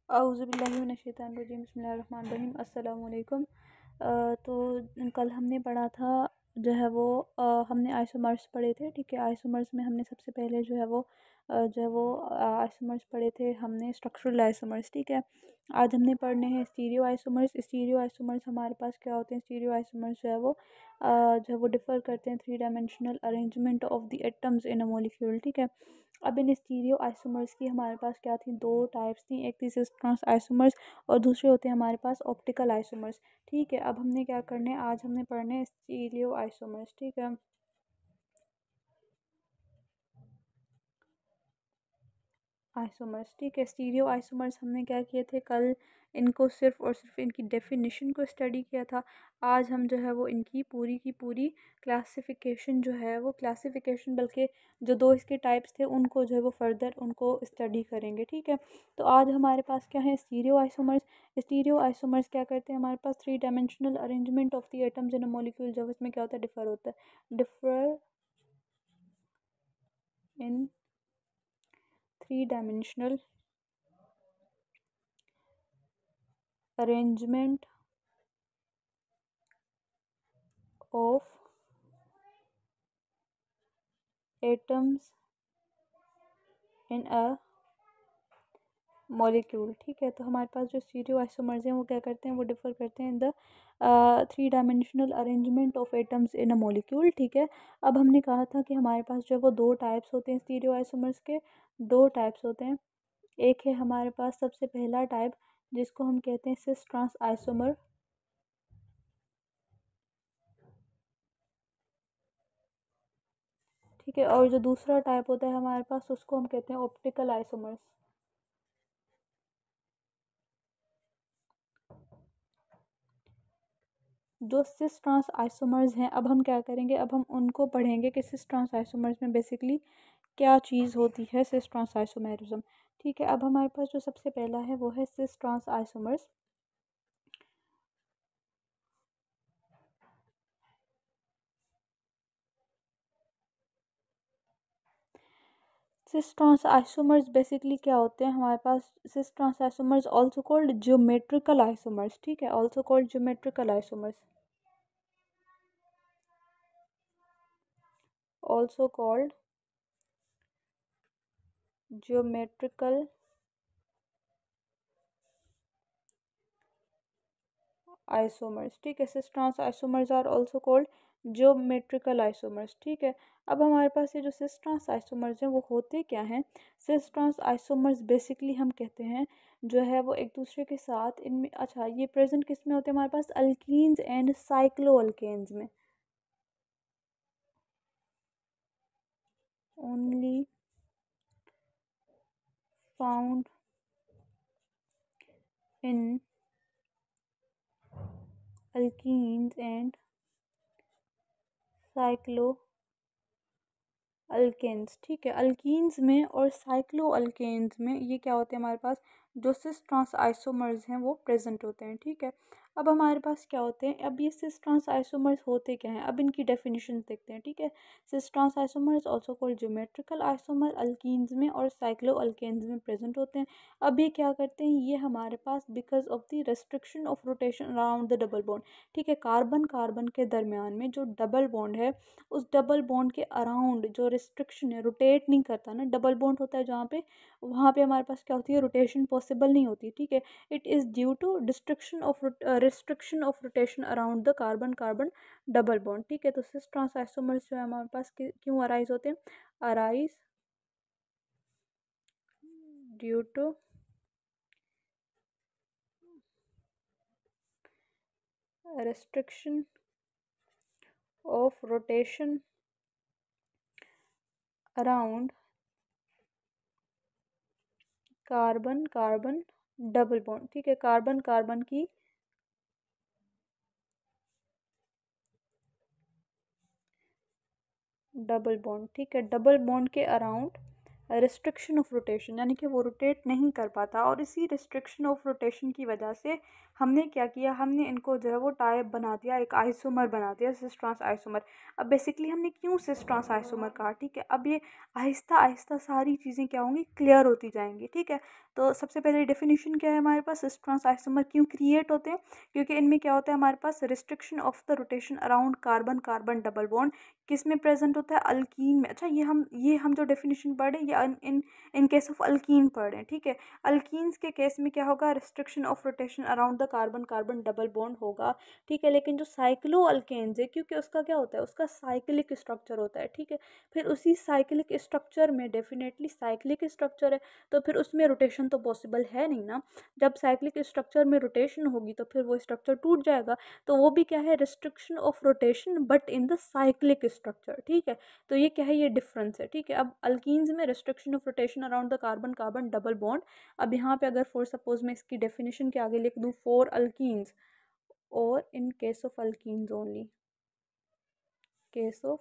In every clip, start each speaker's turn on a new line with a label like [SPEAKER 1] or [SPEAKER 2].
[SPEAKER 1] औज़ुबिल्लाहिमिनश्शैतानिर्रजीम बिस्मिल्लाहिर्रहमानिर्रहीम अस्सलाम वालेकुम। तो कल हमने पढ़ा था जो है वो हमने आइसोमर्स पढ़े थे। ठीक है, आइसोमर्स में हमने सबसे पहले आइसोमर्स पढ़े थे हमने स्ट्रक्चरल आइसोमर्स। ठीक है, आज हमने पढ़ने हैं स्टीरियो आइसोमर्स। स्टीरियो आइसोमर्स हमारे पास क्या होते हैं? स्टीरियो आइसोमर्स जो है वो डिफ़र करते हैं three dimensional arrangement of the atoms in a molecule. ठीक है, अब इन स्टीरियो आइसोमर्स की हमारे पास क्या थी? दो टाइप्स थी, एक थी सिस ट्रांस आइसोमर्स और दूसरे होते हैं हमारे पास ऑप्टिकल आइसोमर्स। ठीक है, अब हमने क्या करने हैं? आज हमने पढ़ने हैं स्टीरियो आइसोमर्स। ठीक है, आइसोमर्स। ठीक है, स्टीरियो आइसोमर्स हमने क्या किए थे कल? इनको सिर्फ और सिर्फ इनकी डेफिनेशन को स्टडी किया था। आज हम जो है वो इनकी पूरी की पूरी क्लासिफिकेशन जो है वो क्लासिफिकेशन बल्कि जो दो इसके टाइप्स थे उनको जो है वो फर्दर उनको स्टडी करेंगे। ठीक है, तो आज हमारे पास क्या है? Stereo isomers. स्टीरियो आइसोमर्स क्या करते हैं? हमारे पास three dimensional arrangement of the atoms in a molecule जब इसमें क्या होता है? डिफर होता है। Differ in three dimensional arrangement of atoms in a molecule. ठीक है, तो हमारे पास जो स्टीरियो आइसोमर्स हैं वो क्या करते हैं? वो डिफर करते हैं in the three dimensional arrangement of atoms in a molecule. ठीक है, अब हमने कहा था कि हमारे पास जो है वो दो टाइप्स होते हैं स्टीरियो आइसोमर्स के। दो टाइप्स होते हैं। एक है हमारे पास सबसे पहला टाइप जिसको हम कहते हैं सिस ट्रांस आइसोमर। ठीक है, और जो दूसरा टाइप होता है हमारे पास उसको हम कहते हैं ऑप्टिकल आइसोमर्स। जो सिस ट्रांस आइसोमर्स हैं, अब हम क्या करेंगे? अब हम उनको पढ़ेंगे कि सिस ट्रांस आइसोमर्स में बेसिकली क्या चीज़ होती है सिस ट्रांस आइसोमेरिज्म। ठीक है, अब हमारे पास जो सबसे पहला है वो है cis trans isomers. Cis trans isomers basically क्या होते हैं हमारे पास? Cis trans isomers also called geometrical isomers. ठीक है, also called geometrical isomers, also called geometrical isomers. ठीक है, cis trans isomers are also called geometrical isomers. ठीक है, अब हमारे पास ये जो सिस ट्रांस आइसोमर्स हैं वो होते क्या हैं? सिस ट्रांस आइसोमर्स बेसिकली हम कहते हैं जो है वो एक दूसरे के साथ इनमें, अच्छा ये प्रेजेंट किस में होते हैं हमारे पास? अल्कीन्स एंड साइक्लो अल्केन्स में। Only found in alkenes and cycloalkanes. ठीक है, अल्कीन्स में और साइक्लो अल्केन्स में ये क्या होते हैं हमारे पास? जो सिस ट्रांस आइसोमर्स हैं वो प्रेजेंट होते हैं। ठीक है, अब हमारे पास क्या होते हैं? अब ये सिस ट्रांस आइसोमर्स होते क्या हैं? अब इनकी डेफिनेशन देखते हैं। ठीक है, cis trans isomers also called geometrical isomer alkenes में और साइक्लो अल्केन्स में प्रेजेंट होते हैं। अब ये क्या करते हैं? ये हमारे पास because of the restriction of rotation around the double bond. ठीक है, कार्बन कार्बन के दरमियान में जो डबल बॉन्ड है उस डबल बॉन्ड के अराउंड जो रिस्ट्रिक्शन है, रोटेट नहीं करता ना, डबल बॉन्ड होता है जहाँ पे, वहाँ पे हमारे पास क्या होती है? रोटेशन पॉसिबल नहीं होती। ठीक है, it is due to restriction of rotation around the carbon carbon double bond. ठीक है, तो सिस ट्रांस आइसोमर्स जो है हमारे पास क्यों अराइज होते हैं? Arise due to restriction of rotation around carbon carbon double bond. ठीक है, कार्बन कार्बन की डबल बॉन्ड। ठीक है, डबल बॉन्ड के अराउंड रिस्ट्रिक्शन ऑफ रोटेशन, यानी कि वो रोटेट नहीं कर पाता। और इसी रिस्ट्रिक्शन ऑफ रोटेशन की वजह से हमने क्या किया, हमने इनको जो है वो टाइप बना दिया, एक आइसोमर बना दिया, सिस ट्रांस आइसोमर। अब बेसिकली हमने क्यों सिस ट्रांस आइसोमर कहा, ठीक है। अब ये आहिस्ता आहिस्ता सारी चीज़ें क्या होंगी, क्लियर होती जाएंगी, ठीक है। तो सबसे पहले डेफिनेशन क्या है हमारे पास, सिस ट्रांस आइसोमर क्यों क्रिएट होते हैं, क्योंकि इनमें क्या होता है हमारे पास, restriction of the rotation around carbon carbon double bond किस में प्रेजेंट होता है, अल्कीन में। अच्छा, ये हम जो डेफिनेशन पढ़ रहे हैं ये इन केस ऑफ अल्कीन पढ़ रहे हैं, ठीक है। अल्कीन्स के केस में क्या होगा, restriction of rotation around the carbon carbon double bond होगा, ठीक है। लेकिन जो साइक्लो अल्केन्स है, क्योंकि उसका क्या होता है, उसका साइक्लिक स्ट्रक्चर होता है, ठीक है। फिर उसी साइक्लिक स्ट्रक्चर में, डेफिनेटली साइक्लिक स्ट्रक्चर है तो फिर उसमें रोटेशन तो पॉसिबल है नहीं ना। जब साइक्लिक स्ट्रक्चर में रोटेशन होगी तो फिर वो स्ट्रक्चर टूट जाएगा। तो वो भी क्या है, restriction of rotation but in the cyclic structure, ठीक है। तो ये क्या है, ये डिफरेंस है, ठीक है। अब अल्कीन्स में restriction of rotation around the carbon carbon double bond. अब यहाँ पे अगर फॉर सपोज मैं इसकी डेफिनेशन के आगे लिख दूँ, फॉर अल्कीन्स और इन case of alkenes only, case of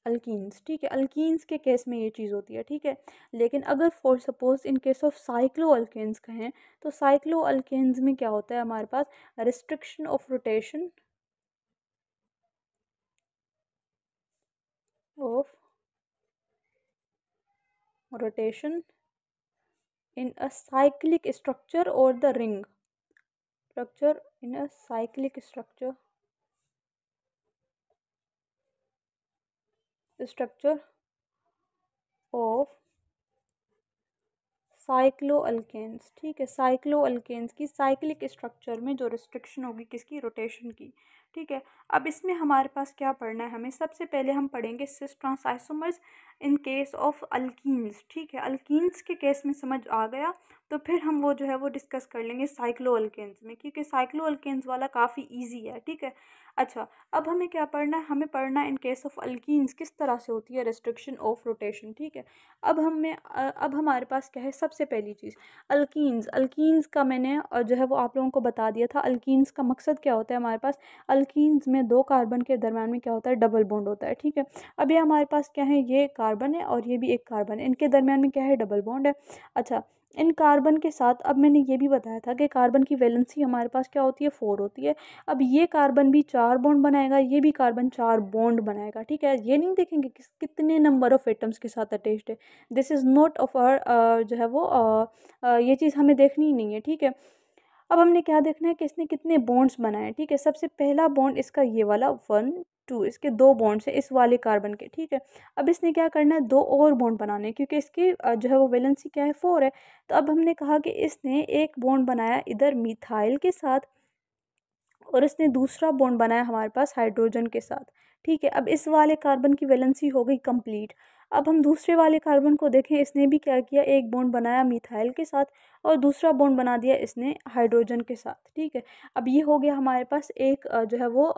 [SPEAKER 1] alkenes, ठीक है। अल्कीन्स के केस में ये चीज़ होती है, ठीक है। लेकिन अगर for suppose in case of cycloalkanes कहें, तो साइक्लो अल्केन्स में क्या होता है हमारे पास, restriction of rotation of rotation in a cyclic structure or the ring structure in a cyclic structure of cycloalkanes, ठीक है। साइक्लो अल्केन्स की साइक्लिक स्ट्रक्चर में जो रिस्ट्रिक्शन होगी किसकी, रोटेशन की, ठीक है। अब इसमें हमारे पास क्या पढ़ना है, हमें सबसे पहले हम पढ़ेंगे cis trans isomers in case of alkenes, ठीक है। अल्कीन्स के केस में समझ आ गया तो फिर हम वो जो है वो डिस्कस कर लेंगे साइक्लो अल्केन्स में, क्योंकि साइक्लो अल्केन्स वाला काफ़ी ईजी है, ठीक है। अच्छा, अब हमें क्या पढ़ना है, हमें पढ़ना है इन केस ऑफ अल्कीन्स किस तरह से होती है रिस्ट्रिक्शन ऑफ रोटेशन, ठीक है। अब हमारे पास क्या है, सबसे पहली चीज़ अल्कीन्स। अल्कीन्स का मैंने जो है वो आप लोगों को बता दिया था, अल्कीन्स का मकसद क्या होता है हमारे पास, अल्कीन्स में दो कार्बन के दरम्यान में क्या होता है, डबल बॉन्ड होता है, ठीक है। अब ये हमारे पास क्या है, ये कार्बन है और ये भी एक कार्बन है, इनके दरम्यान में क्या है, डबल बॉन्ड है। अच्छा, इन कार्बन के साथ अब मैंने ये भी बताया था कि कार्बन की वैलेंसी हमारे पास क्या होती है, 4 होती है। अब ये कार्बन भी 4 बॉन्ड बनाएगा, ये भी कार्बन 4 बॉन्ड बनाएगा, ठीक है। ये नहीं देखेंगे कितने नंबर ऑफ एटम्स के साथ अटैच्ड है, this is not of our जो है वो ये चीज़ हमें देखनी ही नहीं है, ठीक है। अब हमने क्या देखना है कि इसने कितने बॉन्ड्स बनाए, ठीक है। सबसे पहला बॉन्ड इसका ये वाला 1 2, इसके दो बॉन्ड्स है इस वाले कार्बन के, ठीक है। अब इसने क्या करना है, दो और बॉन्ड बनाने हैं, क्योंकि इसकी जो है वो वैलेंसी क्या है, 4 है। तो अब हमने कहा कि इसने एक बॉन्ड बनाया इधर मिथाइल के साथ और इसने दूसरा बॉन्ड बनाया हमारे पास हाइड्रोजन के साथ, ठीक है। अब इस वाले कार्बन की वैलेंसी हो गई कंप्लीट। अब हम दूसरे वाले कार्बन को देखें, इसने भी क्या किया, एक बॉन्ड बनाया मिथाइल के साथ और दूसरा बॉन्ड बना दिया इसने हाइड्रोजन के साथ, ठीक है। अब ये हो गया हमारे पास एक जो है वो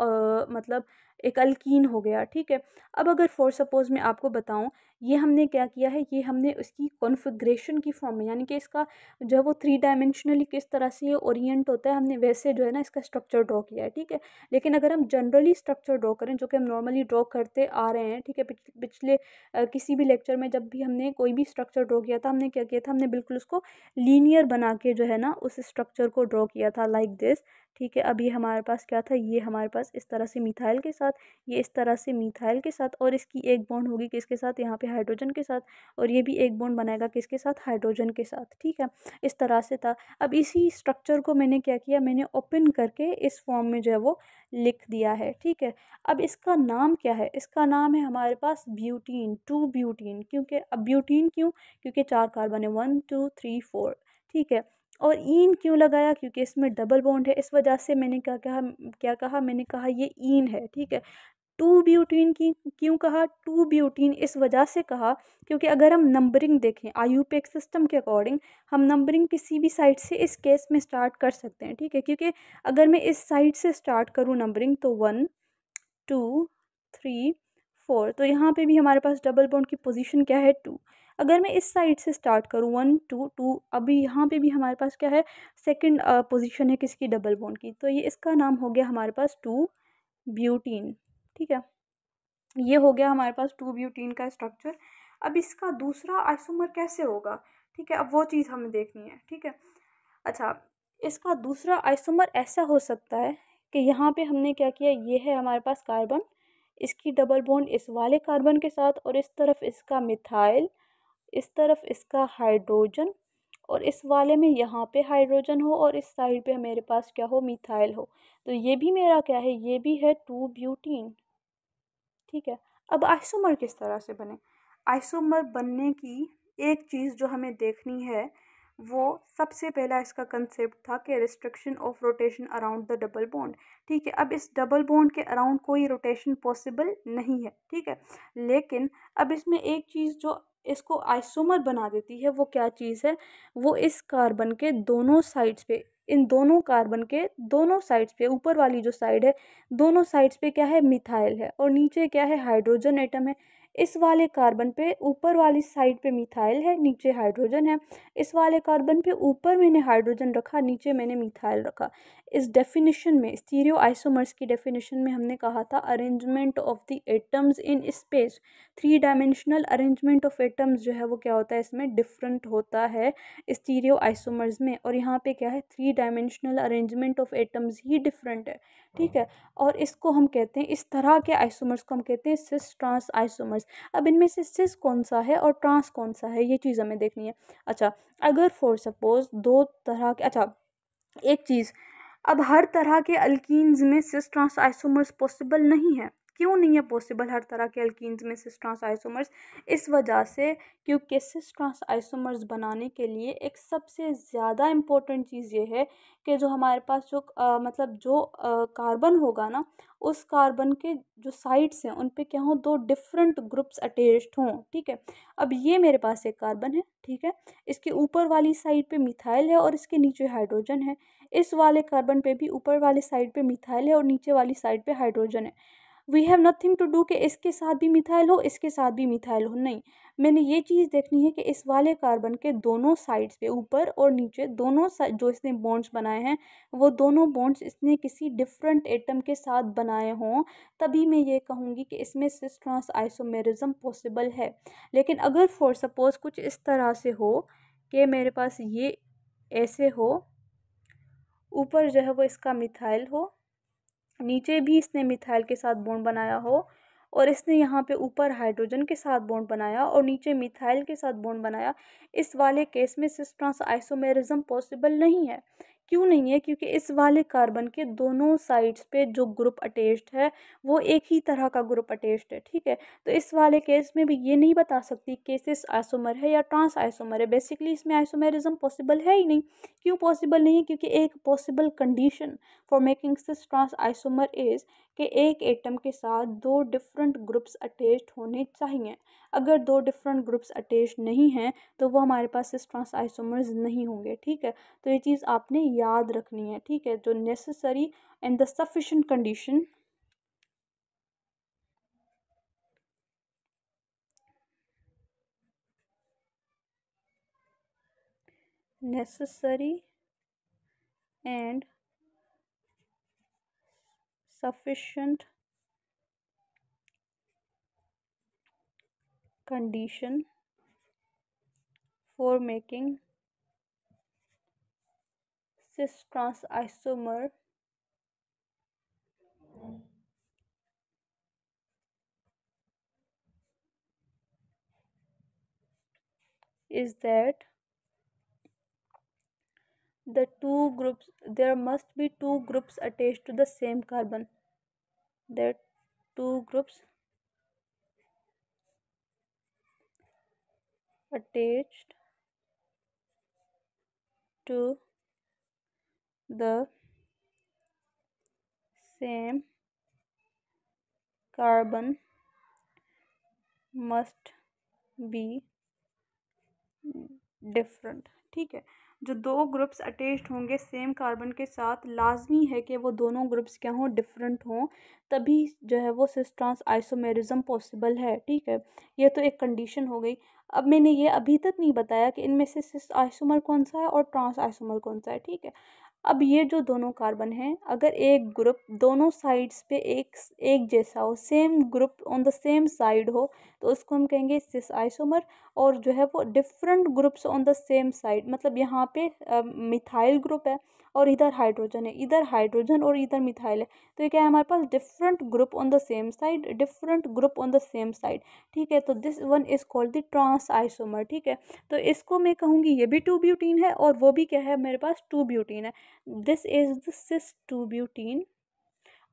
[SPEAKER 1] मतलब एक अल्कीन हो गया, ठीक है। अब अगर फॉर सपोज मैं आपको बताऊं, ये हमने क्या किया है, ये हमने उसकी कॉन्फ़िगरेशन की फॉर्म में, यानी कि इसका जो है वो 3 डायमेंशनली किस तरह से ये ओरिएंट होता है, हमने वैसे जो है ना इसका स्ट्रक्चर ड्रॉ किया है, ठीक है। लेकिन अगर हम जनरली स्ट्रक्चर ड्रॉ करें, जो कि हम नॉर्मली ड्रॉ करते आ रहे हैं, ठीक है, पिछले किसी भी लेक्चर में जब भी हमने कोई भी स्ट्रक्चर ड्रॉ किया था, हमने क्या किया था, हमने बिल्कुल उसको लीनियर बना के जो है ना उस स्ट्रक्चर को ड्रॉ किया था लाइक दिस, ठीक है। अब ये हमारे पास क्या था, ये हमारे पास इस तरह से मिथाइल के साथ, ये इस तरह से मिथाइल के साथ, और इसकी एक बॉन्ड होगी किसके साथ, यहाँ पे हाइड्रोजन के साथ, और ये भी एक बॉन्ड बनाएगा किसके साथ, हाइड्रोजन के साथ, ठीक है। इस तरह से था। अब इसी स्ट्रक्चर को मैंने क्या किया, मैंने ओपन करके इस फॉर्म में जो है वो लिख दिया है, ठीक है। अब इसका नाम क्या है, इसका नाम है हमारे पास ब्यूटीन, 2 ब्यूटीन। क्योंकि अब ब्यूटीन क्यों, क्योंकि 4 कार्बन है, 1 2 3 4, ठीक है। और ईन क्यों लगाया, क्योंकि इसमें डबल बॉन्ड है, इस वजह से मैंने क्या कहा मैंने कहा ये ईन है, ठीक है। 2 ब्यूटीन की क्यों कहा, 2 ब्यूटीन इस वजह से कहा क्योंकि अगर हम नंबरिंग देखें आईयूपीएक सिस्टम के अकॉर्डिंग, हम नंबरिंग किसी भी साइड से इस केस में स्टार्ट कर सकते हैं, ठीक है। क्योंकि अगर मैं इस साइड से स्टार्ट करूँ नंबरिंग तो 1 2 3 4, तो यहाँ पे भी हमारे पास डबल बॉन्ड की पोजीशन क्या है, 2। अगर मैं इस साइड से स्टार्ट करूँ 1 2 2, अभी यहाँ पे भी हमारे पास क्या है, सेकंड पोजीशन है किसकी, डबल बॉन्ड की। तो ये इसका नाम हो गया हमारे पास 2 ब्यूटीन, ठीक है। ये हो गया हमारे पास 2 ब्यूटीन का स्ट्रक्चर। अब इसका दूसरा आइसोमर कैसे होगा, ठीक है, अब वो चीज़ हमें देखनी है, ठीक है। अच्छा, इसका दूसरा आइसोमर ऐसा हो सकता है कि यहाँ पे हमने क्या किया, ये है हमारे पास कार्बन, इसकी डबल बॉन्ड इस वाले कार्बन के साथ, और इस तरफ इसका मिथाइल, इस तरफ इसका हाइड्रोजन, और इस वाले में यहाँ पे हाइड्रोजन हो और इस साइड पे मेरे पास क्या हो, मिथाइल हो। तो ये भी मेरा क्या है, ये भी है 2 ब्यूटीन, ठीक है। अब आइसोमर किस तरह से बने, आइसोमर बनने की एक चीज़ जो हमें देखनी है, वो सबसे पहला इसका कंसेप्ट था कि restriction of rotation around the double bond, ठीक है। अब इस डबल बॉन्ड के अराउंड कोई रोटेशन पॉसिबल नहीं है, ठीक है। लेकिन अब इसमें एक चीज़ जो इसको आइसोमर बना देती है, वो क्या चीज़ है, वो इस कार्बन के दोनों साइड्स पे, इन दोनों कार्बन के दोनों साइड्स पे, ऊपर वाली जो साइड है, दोनों साइड्स पे क्या है, मिथाइल है, और नीचे क्या है, हाइड्रोजन एटम है। इस वाले कार्बन पे ऊपर वाली साइड पे मिथाइल है, नीचे हाइड्रोजन है। इस वाले कार्बन पे ऊपर मैंने हाइड्रोजन रखा, नीचे मैंने मिथाइल रखा। इस डेफिनेशन में, स्टीरियो आइसोमर्स की डेफिनेशन में हमने कहा था arrangement of the atoms in space, 3 dimensional arrangement of atoms जो है वो क्या होता है, इसमें डिफरेंट होता है स्टीरियो आइसोमर्स में। और यहाँ पे क्या है, 3 dimensional arrangement of atoms he different है, ठीक है। और इसको हम कहते हैं, इस तरह के आइसोमर्स को हम कहते हैं सिस ट्रांस आइसोमर्स। अब इनमें से सिस कौन सा है और ट्रांस कौन सा है, ये चीज़ हमें देखनी है। अच्छा, अगर फॉर सपोज दो तरह के, अच्छा एक चीज़, अब हर तरह के अल्कीन्स में सिस ट्रांस आइसोमर्स पॉसिबल नहीं है। क्यों नहीं है पॉसिबल हर तरह के अल्कीन्स में सिस ट्रांस आइसोमर्स, इस वजह से क्योंकि सिस ट्रांस आइसोमर्स बनाने के लिए एक सबसे ज़्यादा इम्पोर्टेंट चीज़ ये है कि जो हमारे पास जो मतलब जो कार्बन होगा ना, उस कार्बन के जो साइड्स हैं उन पे क्या हो, 2 डिफरेंट ग्रुप्स अटैच्ड हों, ठीक है। अब ये मेरे पास एक कार्बन है, ठीक है, इसके ऊपर वाली साइड पे मिथाइल है और इसके नीचे हाइड्रोजन है। इस वाले कार्बन पे भी ऊपर वाली साइड पे मिथाइल है और नीचे वाली साइड पे हाइड्रोजन है। We have nothing to do कि इसके साथ भी मिथाइल हो, इसके साथ भी मिथाइल हो, नहीं। मैंने ये चीज़ देखनी है कि इस वाले कार्बन के दोनों साइड्स पे, ऊपर और नीचे दोनों साइड जो इसने बॉन्ड्स बनाए हैं, वो दोनों बॉन्ड्स इसने किसी डिफरेंट एटम के साथ बनाए हों, तभी मैं ये कहूँगी कि इसमें सिस ट्रांस आइसोमेरिज्म पॉसिबल है। लेकिन अगर फॉर सपोज कुछ इस तरह से हो कि मेरे पास ये ऐसे हो, ऊपर जो है वो इसका मिथाइल हो, नीचे भी इसने मिथाइल के साथ बॉन्ड बनाया हो, और इसने यहाँ पे ऊपर हाइड्रोजन के साथ बॉन्ड बनाया और नीचे मिथाइल के साथ बॉन्ड बनाया, इस वाले केस में सिस ट्रांस आइसोमेरिज्म पॉसिबल नहीं है। क्यों नहीं है, क्योंकि इस वाले कार्बन के दोनों साइड्स पे जो ग्रुप अटैच्ड है वो एक ही तरह का ग्रुप अटैच्ड है, ठीक है। तो इस वाले केस में भी ये नहीं बता सकती कि सिस आइसोमर है या ट्रांस आइसोमर है, बेसिकली इसमें आइसोमेरिज्म पॉसिबल है ही नहीं। क्यों पॉसिबल नहीं है, क्योंकि एक possible condition for making cis trans isomer is कि एक एटम के साथ 2 डिफरेंट ग्रुप्स अटैच्ड होने चाहिए। अगर 2 डिफरेंट ग्रुप्स अटैच्ड नहीं हैं तो वो हमारे पास सिस ट्रांस आइसोमर्स नहीं होंगे, ठीक है। तो ये चीज़ आपने याद रखनी है, ठीक है। जो necessary and the sufficient condition, necessary and sufficient condition for making cis trans isomer is that there must be 2 groups attached to the same carbon, that 2 groups attached to the same carbon must be different, ठीक है। जो 2 groups attached होंगे same carbon के साथ, लाजमी है कि वो दोनों ग्रुप्स क्या हों, डिफरेंट हों, तभी जो है वो सिस ट्रांस आइसोमेरिज्म पॉसिबल है, ठीक है। ये तो एक कंडीशन हो गई। अब मैंने ये अभी तक नहीं बताया कि इनमें से सिस आइसोमर कौन सा है और ट्रांस आइसोमर कौन सा है, ठीक है। अब ये जो दोनों कार्बन हैं, अगर एक ग्रुप दोनों साइड्स पे एक एक जैसा हो, same group on the same side हो, तो उसको हम कहेंगे सिस आइसोमर। और जो है वो different groups on the same side, मतलब यहाँ पे मिथाइल ग्रुप है और इधर हाइड्रोजन है, इधर हाइड्रोजन और इधर मिथाइल है, तो ये क्या है हमारे पास different group on the same side, different group on the same side. ठीक है, तो this one is called the trans isomer. ठीक है, तो इसको मैं कहूँगी ये भी टू ब्यूटीन है और वो भी क्या है मेरे पास टू ब्यूटीन है। This is the sis to butene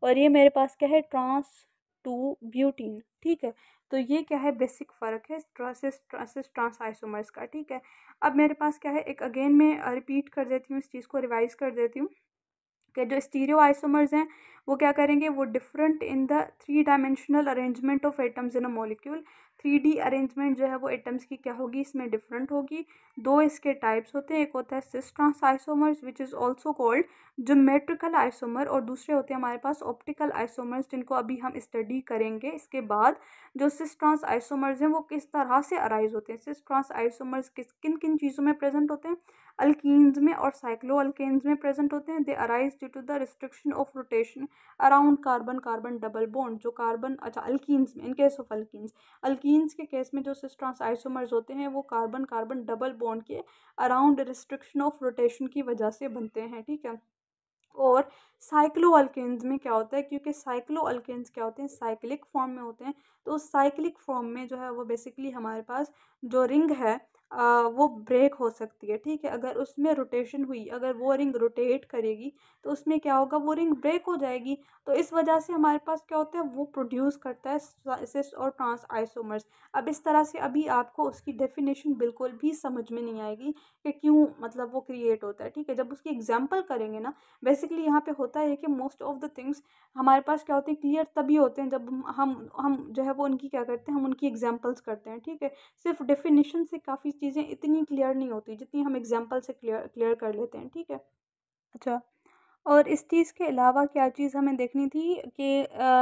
[SPEAKER 1] और ये मेरे पास क्या है ट्रांस टू ब्यूटीन। ठीक है, तो ये क्या है बेसिक फ़र्क है सिस ट्रांस आइसोमर्स का। ठीक है, अब मेरे पास क्या है, एक अगेन मैं रिपीट कर देती हूँ, इस चीज़ को रिवाइज कर देती हूँ कि जो स्टीरियो आइसोमर्स हैं वो क्या करेंगे, वो different in the three dimensional arrangement of atoms in a molecule. 3D arrangement जो है वो एटम्स की क्या होगी, इसमें डिफरेंट होगी। दो इसके टाइप्स होते हैं, एक होता है cis trans isomers which is also called geometrical isomer, और दूसरे होते हैं हमारे पास ऑप्टिकल आइसोमर्स, जिनको अभी हम स्टडी करेंगे इसके बाद। जो सिस ट्रांस आइसोमर्स हैं वो किस तरह से अराइज होते हैं, सिस ट्रांस आइसोमर्स किन किन चीज़ों में प्रेजेंट होते हैं, अल्कीन्स में और साइक्लो अल्केन्स में प्रेजेंट होते हैं। They arise due to the restriction of rotation around carbon carbon double bond. जो कार्बन, अच्छा अल्कीन्स में, इन केस ऑफ अल्कीन्स के केस में जो सिस ट्रांस आइसोमर्स होते हैं वो कार्बन कार्बन डबल बॉन्ड के अराउंड रिस्ट्रिक्शन ऑफ रोटेशन की वजह से बनते हैं। ठीक है, और साइक्लो अल्केन्स में क्या होता है, क्योंकि साइक्लो अल्केन्स क्या होते हैं, साइक्लिक फॉर्म में होते हैं, तो उस साइक्लिक फॉर्म में जो है वो बेसिकली हमारे पास जो रिंग है वो ब्रेक हो सकती है। ठीक है, अगर उसमें रोटेशन हुई, अगर वो रिंग रोटेट करेगी तो उसमें क्या होगा, वो रिंग ब्रेक हो जाएगी। तो इस वजह से हमारे पास क्या होता है, वो प्रोड्यूस करता है सिस और ट्रांस आइसोमर्स। अब इस तरह से अभी आपको उसकी डेफिनेशन बिल्कुल भी समझ में नहीं आएगी कि क्यों मतलब वो क्रिएट होता है। ठीक है, जब उसकी एग्जाम्पल करेंगे ना, बेसिकली यहाँ पे होता है कि मोस्ट ऑफ द थिंग्स हमारे पास क्या होते हैं, क्लियर तभी होते हैं जब हम जो है वो उनकी क्या करते हैं, हम उनकी एग्जांपल्स करते हैं। ठीक है, सिर्फ डेफिनेशन से काफ़ी चीज़ें इतनी क्लियर नहीं होती जितनी हम एग्जांपल से क्लियर क्लियर कर लेते हैं। ठीक है, अच्छा, और इस चीज़ के अलावा क्या चीज़ हमें देखनी थी कि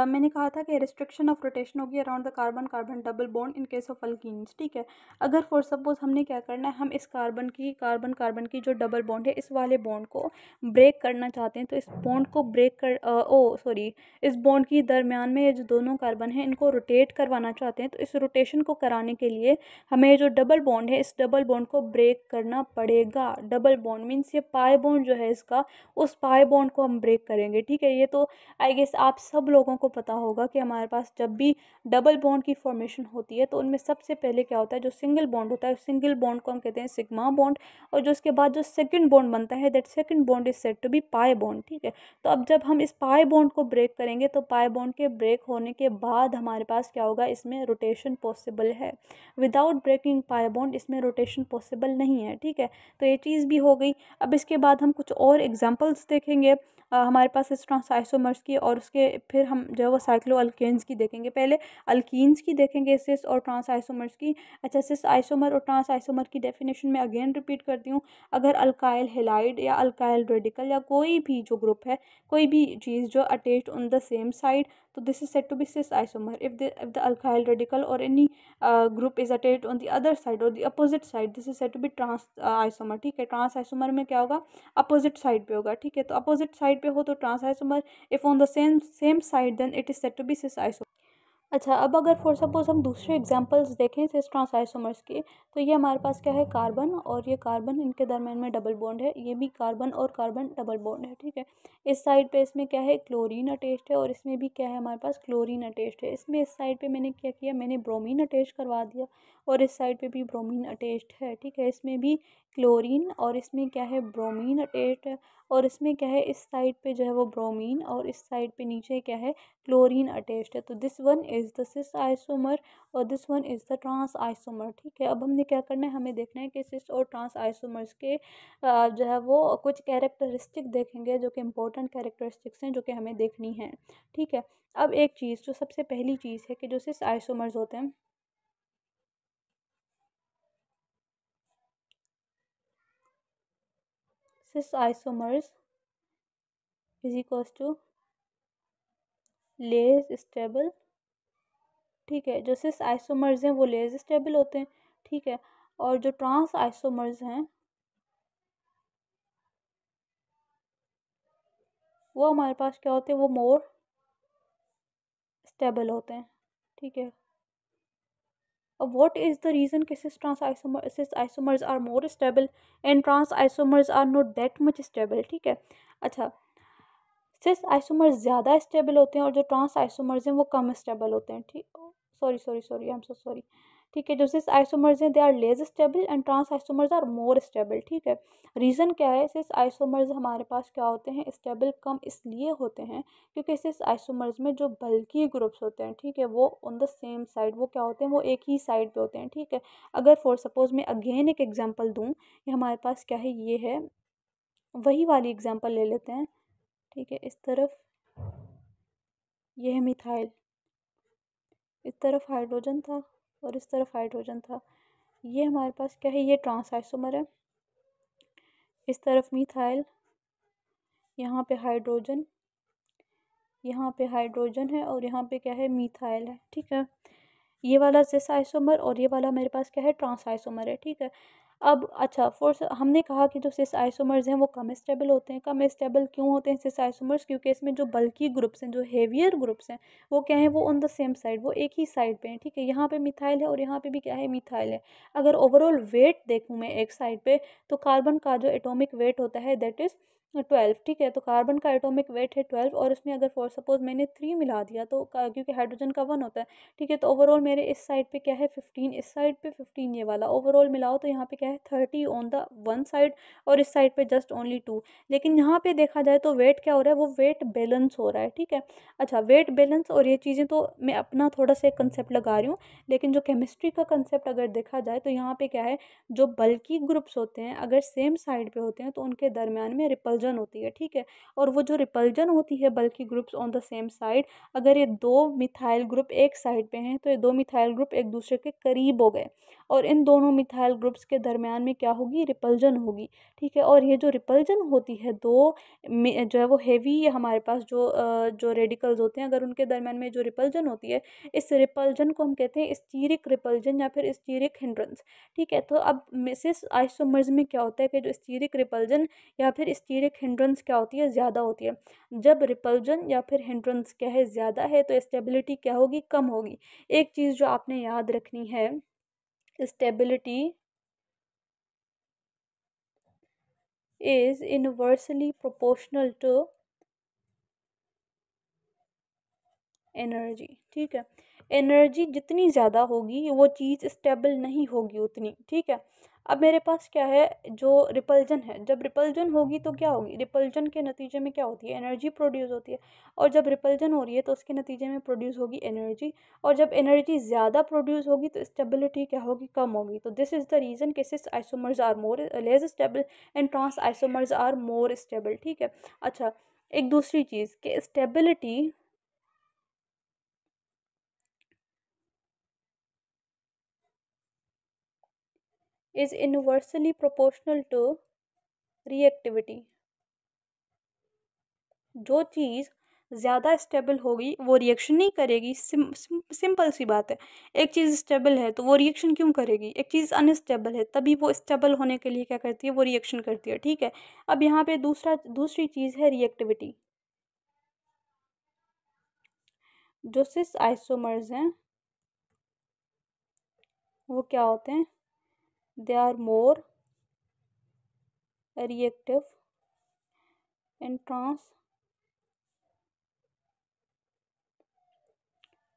[SPEAKER 1] मैंने कहा था कि रिस्ट्रिक्शन ऑफ रोटेशन होगी around the carbon carbon double bond in case of alkenes. ठीक है, अगर फॉर सपोज हमने क्या करना है, हम इस कार्बन कार्बन की जो डबल बॉन्ड है इस वाले बॉन्ड को ब्रेक करना चाहते हैं, तो इस बॉन्ड को ब्रेक कर ओ सॉरी, इस बॉन्ड की दरमियान में ये जो दोनों कार्बन है इनको रोटेट करवाना चाहते हैं, तो इस रोटेशन को कराने के लिए हमें जो डबल बॉन्ड है इस डबल बॉन्ड को ब्रेक करना पड़ेगा। डबल बॉन्ड मीन्स ये पाई बॉन्ड जो है इसका, उस पाई बॉन्ड को हम ब्रेक करेंगे। ठीक है, ये तो आई गेस आप सब लोगों को पता होगा कि हमारे पास जब भी डबल बॉन्ड की फॉर्मेशन होती है तो उनमें सबसे पहले क्या होता है, जो सिंगल बॉन्ड होता है, सिंगल बॉन्ड को हम कहते हैं सिग्मा बॉन्ड, और जो उसके बाद जो सेकंड बॉन्ड बनता है that second bond is said to be pi bond. ठीक है, तो अब जब हम इस पाई बॉन्ड को ब्रेक करेंगे तो पाई बॉन्ड के ब्रेक होने के बाद हमारे पास क्या होगा, इसमें रोटेशन पॉसिबल है। विदाउट ब्रेकिंग पाई बॉन्ड इसमें रोटेशन पॉसिबल नहीं है। ठीक है, तो ये चीज़ भी हो गई। अब इसके बाद हम कुछ और एग्जांपल्स देखेंगे हमारे पास इस ट्रांस आइसोमर्स की, और उसके फिर हम जो है वो साइक्लो अल्केन्स की देखेंगे। पहले अल्कीन्स की देखेंगे, सिस और ट्रांस आइसोमर्स की। अच्छा, सिस आइसोमर और ट्रांस आइसोमर की डेफिनेशन में अगेन रिपीट करती हूँ। अगर अल्काइल हेलाइड या अल्काइल रेडिकल या कोई भी जो ग्रुप है, कोई भी चीज़ जो attached on the same side, तो this is said to be cis isomer. If the alkyl radical or any group is attached on the other side or the opposite side, this is said to be trans isomer. ठीक है, trans isomer में क्या होगा, opposite side पे होगा। ठीक है, तो अपोजिट साइड पे हो तो trans isomer, if on the same side then it is said to be cis isomer. अच्छा, अब अगर फॉर सपोज हम दूसरे एग्जांपल्स देखें सिस ट्रांस आइसोमर्स के, तो ये हमारे पास क्या है, कार्बन और ये कार्बन, इनके दरम्यान में डबल बॉन्ड है, ये भी कार्बन और कार्बन डबल बॉन्ड है। ठीक है, इस साइड पे इसमें क्या है, क्लोरीन अटैच्ड है, और इसमें भी क्या है हमारे पास, क्लोरीन अटैच्ड है। इसमें इस साइड पे मैंने क्या किया, मैंने ब्रोमीन अटैच करवा दिया, और इस साइड पे भी ब्रोमीन अटैच्ड है। ठीक है, इसमें भी क्लोरीन और इसमें क्या है, ब्रोमीन अटैच्ड है, और इसमें क्या है, इस साइड पे जो है वो ब्रोमीन और इस साइड पे नीचे क्या है, क्लोरीन अटैच्ड है। तो this one is the cis isomer और this one is the trans isomer. ठीक है, अब हमने क्या करना है, हमें देखना है कि सिस और ट्रांस आइसोमर्स के जो है वो कुछ कैरेक्टरिस्टिक देखेंगे, जो कि इंपॉर्टेंट कैरेक्टरिस्टिक्स हैं जो कि हमें देखनी है। ठीक है, अब एक चीज़ जो सबसे पहली चीज़ है कि जो सिस आइसोमर्स होते हैं, cis isomers is equals to less stable. ठीक है, जो सिस आइसोमर्स हैं वो लेस स्टेबल होते हैं। ठीक है, और जो ट्रांस आइसोमर्स हैं वो हमारे पास क्या होते हैं, वो मोर स्टेबल होते हैं। ठीक है। अब व्हाट इज द रीजन कि cis isomers are more stable and trans isomers are not that much stable. ठीक है। अच्छा, सिस आइसोमर्स ज़्यादा स्टेबल होते हैं और जो ट्रांस आइसोमर्स हैं वो कम स्टेबल होते हैं। ठीक, sorry sorry sorry, I am so sorry. ठीक है, जो सिस आइसोमर्स हैं they are less stable and trans isomers are more stable. ठीक है। रीज़न क्या है, सिस आइसोमर्स हमारे पास क्या होते हैं, स्टेबल कम इसलिए होते हैं क्योंकि सिस आइसोमर्स में जो बल्की ग्रुप्स होते हैं, ठीक है, वो ऑन द सेम साइड, वो क्या होते हैं, वो एक ही साइड पे होते हैं। ठीक है। अगर फॉर सपोज मैं अगेन एक एग्जांपल दूं, ये हमारे पास क्या है, ये है, वही वाली एग्जांपल ले लेते हैं। ठीक है, इस तरफ ये है मिथाइल, इस तरफ हाइड्रोजन था और इस तरफ हाइड्रोजन था। ये हमारे पास क्या है, ये ट्रांस आइसोमर है। इस तरफ मिथाइल, यहाँ पे हाइड्रोजन, यहाँ पे हाइड्रोजन है और यहाँ पे क्या है, मिथाइल है। ठीक है। ये वाला सिस आइसोमर और ये वाला मेरे पास क्या है, ट्रांस आइसोमर है। ठीक है। अब अच्छा, हमने कहा कि जो सिस आइसोमर्स हैं वो कम स्टेबल होते हैं। कम स्टेबल क्यों होते हैं सिस आइसोमर्स, क्योंकि इसमें जो बल्की ग्रुप्स हैं, जो हेवियर ग्रुप्स हैं, वो क्या है, वो ऑन द सेम साइड, वो एक ही साइड पे हैं। ठीक है। यहाँ पे मिथाइल है और यहाँ पे भी क्या है, मिथाइल है। अगर ओवरऑल वेट देखूँ मैं एक साइड पे, तो कार्बन का जो एटॉमिक वेट होता है दैट इज़ 12। ठीक है। तो कार्बन का एटॉमिक वेट है 12 और उसमें अगर फॉर सपोज मैंने 3 मिला दिया तो क्योंकि हाइड्रोजन का 1 होता है। ठीक है। तो ओवरऑल मेरे इस साइड पे क्या है, 15, इस साइड पे 15, ये वाला ओवरऑल मिलाओ तो यहाँ पे क्या है, 30 ऑन द वन साइड और इस साइड पे जस्ट ओनली 2। लेकिन यहाँ पे देखा जाए तो वेट क्या हो रहा है, वो वेट बैलेंस हो रहा है। ठीक है। अच्छा, वेट बैलेंस और ये चीज़ें तो मैं अपना थोड़ा सा कंसेप्ट लगा रही हूँ, लेकिन जो केमिस्ट्री का कंसेप्ट अगर देखा जाए तो यहाँ पे क्या है, जो बल्की ग्रुप्स होते हैं अगर सेम साइड पे होते हैं तो उनके दरमियान में रिपल्जन होती है। ठीक है। और वो जो रिपल्जन होती है bulky groups on the same side, अगर ये दो मिथाइल ग्रुप एक साइड पे हैं तो ये दो मिथाइल ग्रुप एक दूसरे के करीब हो गए और इन दोनों मिथाइल ग्रुप्स के दरमियान में क्या होगी, रिपल्जन होगी। ठीक है। और ये जो रिपल्जन होती है दो जो है वो हेवी हमारे पास जो रेडिकल्स होते हैं, अगर उनके दरमियान में जो रिपल्जन होती है, इस रिपल्जन को हम कहते हैं स्टीरिक रिपल्जन या फिर स्टीरिक हिंड्रेंस। ठीक है। तो अब मिसेस आइसोमर्स में क्या होता है कि जो स्टीरिक रिपल्जन या फिर स्टीरिक हिंड्रेंस क्या होती है, ज़्यादा होती है। जब रिपल्जन या फिर हिंड्रेंस क्या है, ज़्यादा है, तो स्टेबिलिटी क्या होगी, कम होगी। एक चीज़ जो आपने याद रखनी है, stability is inversely proportional to energy. ठीक है। एनर्जी जितनी ज़्यादा होगी वो चीज़ स्टेबल नहीं होगी उतनी। ठीक है। अब मेरे पास क्या है, जो रिपल्जन है, जब रिपल्जन होगी तो क्या होगी, रिपल्जन के नतीजे में क्या होती है, एनर्जी प्रोड्यूस होती है। और जब रिपल्जन हो रही है तो उसके नतीजे में प्रोड्यूस होगी एनर्जी। और जब एनर्जी ज़्यादा प्रोड्यूस होगी तो स्टेबिलिटी क्या होगी, कम होगी। तो दिस इज़ द रीज़न कि cis isomers are more less stable and trans isomers are more stable. ठीक है। अच्छा, एक दूसरी चीज़ कि stability is inversely proportional to reactivity। जो चीज़ ज़्यादा स्टेबल होगी वो रिएक्शन नहीं करेगी। सिंपल सी बात है। एक चीज़ स्टेबल है तो वो रिएक्शन क्यों करेगी, एक चीज़ अनस्टेबल है तभी वो स्टेबल होने के लिए क्या करती है, वो रिएक्शन करती है। ठीक है। अब यहाँ पे दूसरी चीज़ है रिएक्टिविटी। जो सिस आइसोमर्स हैं वो क्या होते हैं, they are more reactive and trans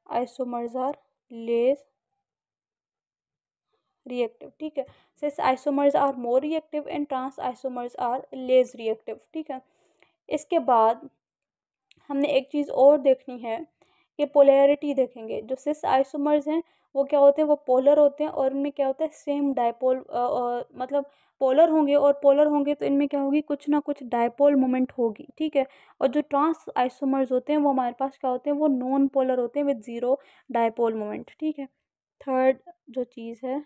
[SPEAKER 1] isomers are less reactive. ठीक है। Cis isomers are more reactive and trans isomers are less reactive. ठीक है। इसके बाद हमने एक चीज़ और देखनी है कि पोलैरिटी देखेंगे। जो सिस आइसोमर्स हैं वो क्या होते हैं, वो पोलर होते हैं और इनमें क्या होता है, सेम डायपोल, मतलब पोलर होंगे तो इनमें क्या होगी, कुछ ना कुछ डायपोल मोमेंट होगी। ठीक है। और जो ट्रांस आइसोमर्स होते हैं वो हमारे पास क्या होते हैं, वो नॉन पोलर होते हैं विद ज़ीरो डायपोल मोमेंट। ठीक है। थर्ड जो चीज़ है,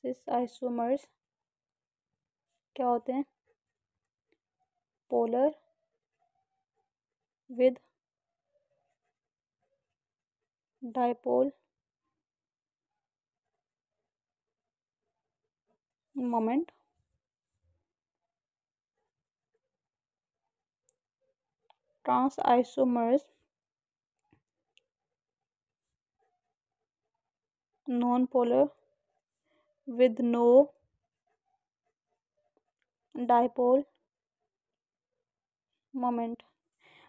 [SPEAKER 1] सिस आइसोमर्स क्या होते हैं, polar with dipole moment. trans isomers non-polar with no dipole moment.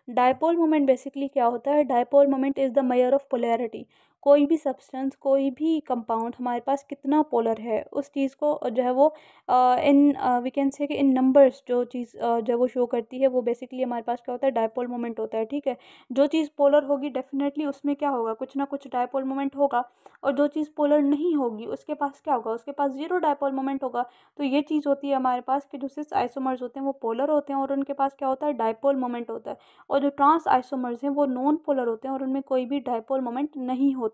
[SPEAKER 1] Dipole moment basically क्या होता है? Dipole moment is the measure of polarity. कोई भी सब्सटेंस, कोई भी कंपाउंड हमारे पास कितना पोलर है, उस चीज़ को जो है वो इन वी कैन से कि इन नंबर्स जो चीज़ जो है वो शो करती है, वो बेसिकली हमारे पास क्या होता है? डायपोल मोमेंट होता है। ठीक है, जो चीज़ पोलर होगी डेफिनेटली उसमें क्या होगा? कुछ ना कुछ डायपोल मोमेंट होगा। और जो चीज़ पोलर नहीं होगी उसके पास क्या होगा? उसके पास जीरो डायपोल मोमेंट होगा। तो ये चीज़ होती है हमारे पास कि जो सिस आइसोमर्स होते हैं वो पोलर होते हैं और उनके पास क्या होता है? डायपोल मोमेंट होता है। और जो ट्रांस आइसोमर्स हैं वो नॉन पोलर होते हैं और उनमें कोई भी डायपोल मोमेंट नहीं होता।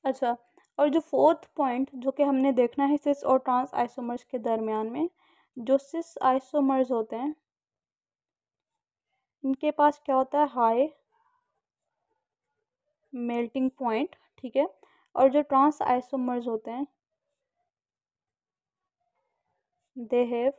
[SPEAKER 1] अच्छा, और जो फोर्थ पॉइंट जो कि हमने देखना है सिस और ट्रांस आइसोमर्स के दरमियान में, जो सिस आइसोमर्स होते हैं इनके पास क्या होता है? High melting point. ठीक है, और जो ट्रांस आइसोमर्स होते हैं they have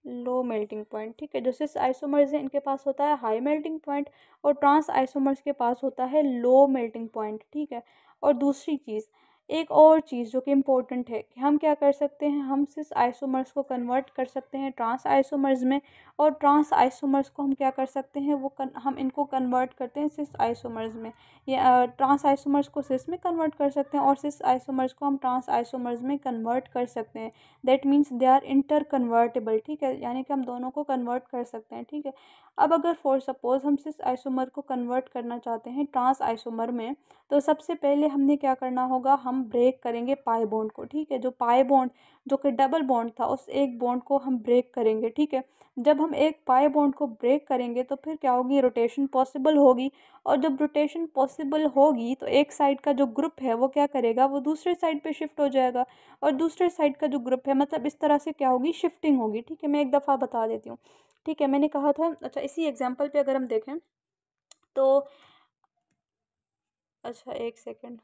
[SPEAKER 1] low melting point. ठीक है, जो सिस आइसोमर्स हैं इनके पास होता है हाई मेल्टिंग पॉइंट और ट्रांस आइसोमर्स के पास होता है लो मेल्टिंग पॉइंट। ठीक है, और दूसरी चीज़, एक और चीज़ जो कि इम्पोर्टेंट है कि हम क्या कर सकते हैं? हम सिस आइसोमर्स को कन्वर्ट कर सकते हैं ट्रांस आइसोमर्स में, और ट्रांस आइसोमर्स को हम क्या कर सकते हैं? हम इनको कन्वर्ट करते हैं सिस आइसोमर्स में, या ट्रांस आइसोमर्स को सिस में कन्वर्ट कर सकते हैं और सिस आइसोमर्स को हम ट्रांस आइसोमर्स में कन्वर्ट कर सकते हैं। That means they are interconvertible. ठीक है, यानी कि हम दोनों को कन्वर्ट कर सकते हैं। ठीक है, अब अगर फॉर सपोज हम सिस आइसोमर को कन्वर्ट करना चाहते हैं ट्रांस आइसोमर में, तो सबसे पहले हमने क्या करना होगा? हम ब्रेक करेंगे पाई बॉन्ड को। ठीक है, जो पाई बॉन्ड जो कि डबल बॉन्ड था उस एक बॉन्ड को हम ब्रेक करेंगे। ठीक है, जब हम एक पाई बॉन्ड को ब्रेक करेंगे तो फिर क्या होगी? रोटेशन पॉसिबल होगी। और जब रोटेशन पॉसिबल होगी तो एक साइड का जो ग्रुप है वो क्या करेगा? वो दूसरे साइड पे शिफ्ट हो जाएगा। और दूसरे साइड का जो ग्रुप है मतलब इस तरह से क्या होगी? शिफ्टिंग होगी। ठीक है, मैं एक दफ़ा बता देती हूँ। ठीक है, मैंने कहा था, अच्छा इसी एग्जांपल पे अगर हम देखें तो, अच्छा एक सेकंड,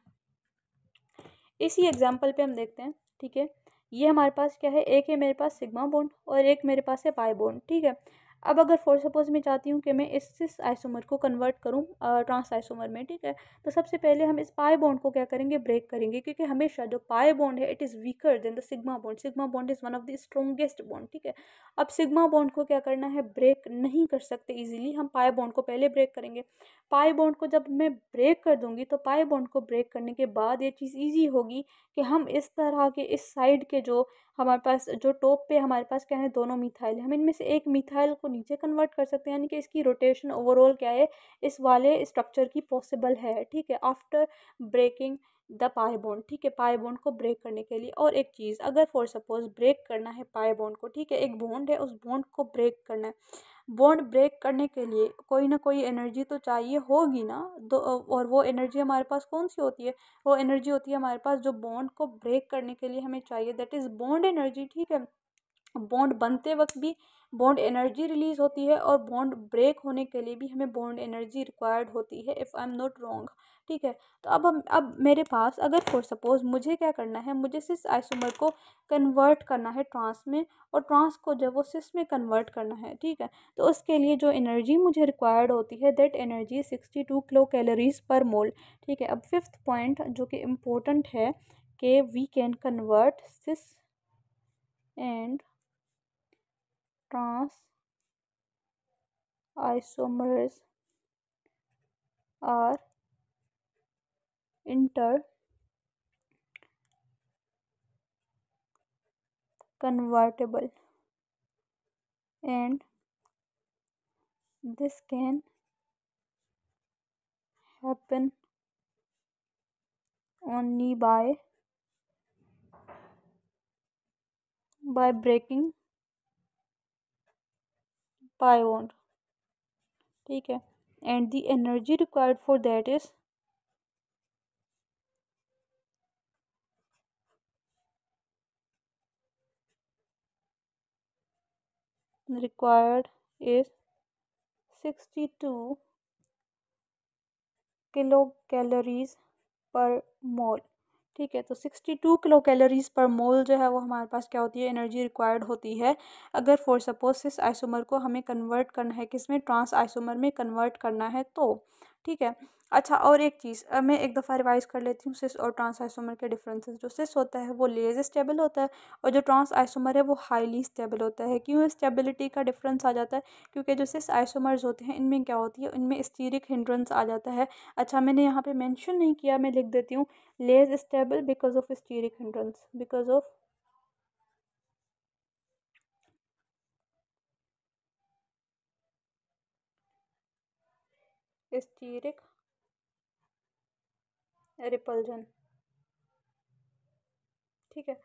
[SPEAKER 1] इसी एग्जांपल पे हम देखते हैं। ठीक है, ये हमारे पास क्या है? एक है मेरे पास सिग्मा बॉन्ड और एक मेरे पास है पाई बॉन्ड। ठीक है, अब अगर फॉर सपोज मैं चाहती हूँ कि मैं इस सिस आइसोमर को कन्वर्ट करूँ ट्रांस आइसोमर में। ठीक है, तो सबसे पहले हम इस पाई बॉन्ड को क्या करेंगे? ब्रेक करेंगे, क्योंकि हमेशा जो पाई बॉन्ड है it is weaker then the sigma bond. Sigma bond is one of the strongest bond. ठीक है, अब सिग्मा बॉन्ड को क्या करना है? ब्रेक नहीं कर सकते इजीली, हम पाई बॉन्ड को पहले ब्रेक करेंगे। पाई बॉन्ड को जब मैं ब्रेक कर दूंगी तो पाई बॉन्ड को ब्रेक करने के बाद ये चीज़ ईजी होगी कि हम इस तरह के इस साइड के जो हमारे पास जो टॉप पे हमारे पास क्या है? दोनों मिथाइल, हम इनमें से एक मिथाइल को नीचे कन्वर्ट कर सकते हैं, यानी कि इसकी रोटेशन ओवरऑल क्या है? इस वाले स्ट्रक्चर की पॉसिबल है। ठीक है, after breaking the pi bond. ठीक है, पाई बॉन्ड को ब्रेक करने के लिए। और एक चीज़, अगर फॉर सपोज ब्रेक करना है पाई बॉन्ड को, ठीक है, एक बॉन्ड है उस बॉन्ड को ब्रेक करना है, बॉन्ड ब्रेक करने के लिए कोई ना कोई एनर्जी तो चाहिए होगी ना। दो, और वो एनर्जी हमारे पास कौन सी होती है? वो एनर्जी होती है हमारे पास जो बॉन्ड को ब्रेक करने के लिए हमें चाहिए, दैट इज़ बॉन्ड एनर्जी। ठीक है, बॉन्ड बनते वक्त भी बॉन्ड एनर्जी रिलीज होती है और बॉन्ड ब्रेक होने के लिए भी हमें बॉन्ड एनर्जी रिक्वायर्ड होती है, if I am not wrong. ठीक है, तो अब मेरे पास अगर फॉर सपोज मुझे क्या करना है? मुझे सिस आइसोमर को कन्वर्ट करना है ट्रांस में, और ट्रांस को जब वो सिस में कन्वर्ट करना है। ठीक है, तो उसके लिए जो एनर्जी मुझे रिक्वायर्ड होती है that energy 62 kilocalories per mole. ठीक है, अब फिफ्थ पॉइंट जो कि इम्पोर्टेंट है कि we can convert cis and trans isomers are inter convertible, and this can happen only by breaking pi bond. ठीक है, and the energy required for that is required is 62 kilocalories per mole. ठीक है। तो 62 kilocalories per मोल जो है वो हमारे पास क्या होती है, एनर्जी रिक्वायर्ड होती है अगर फॉर सपोज सिस आइसोमर को हमें कन्वर्ट करना है, किसमें, ट्रांस आइसोमर में कन्वर्ट करना है तो। ठीक है। अच्छा, और एक चीज़ मैं एक दफ़ा रिवाइज कर लेती हूँ सिस और ट्रांस आइसोमर के डिफरेंसेस। जो सिस होता है वो लेज स्टेबल होता है और जो ट्रांस आइसोमर है वो हाईली स्टेबल होता है। क्यों स्टेबिलिटी का डिफरेंस आ जाता है? क्योंकि जो सिस आइसोमर्स होते हैं इनमें क्या होती है, इनमें स्टीरिक हिंड्रेंस आ जाता है। अच्छा, मैंने यहाँ पे मेंशन नहीं किया, मैं लिख देती हूँ, less stable because of steric hindrance, because of steric repulsion। ठीक है।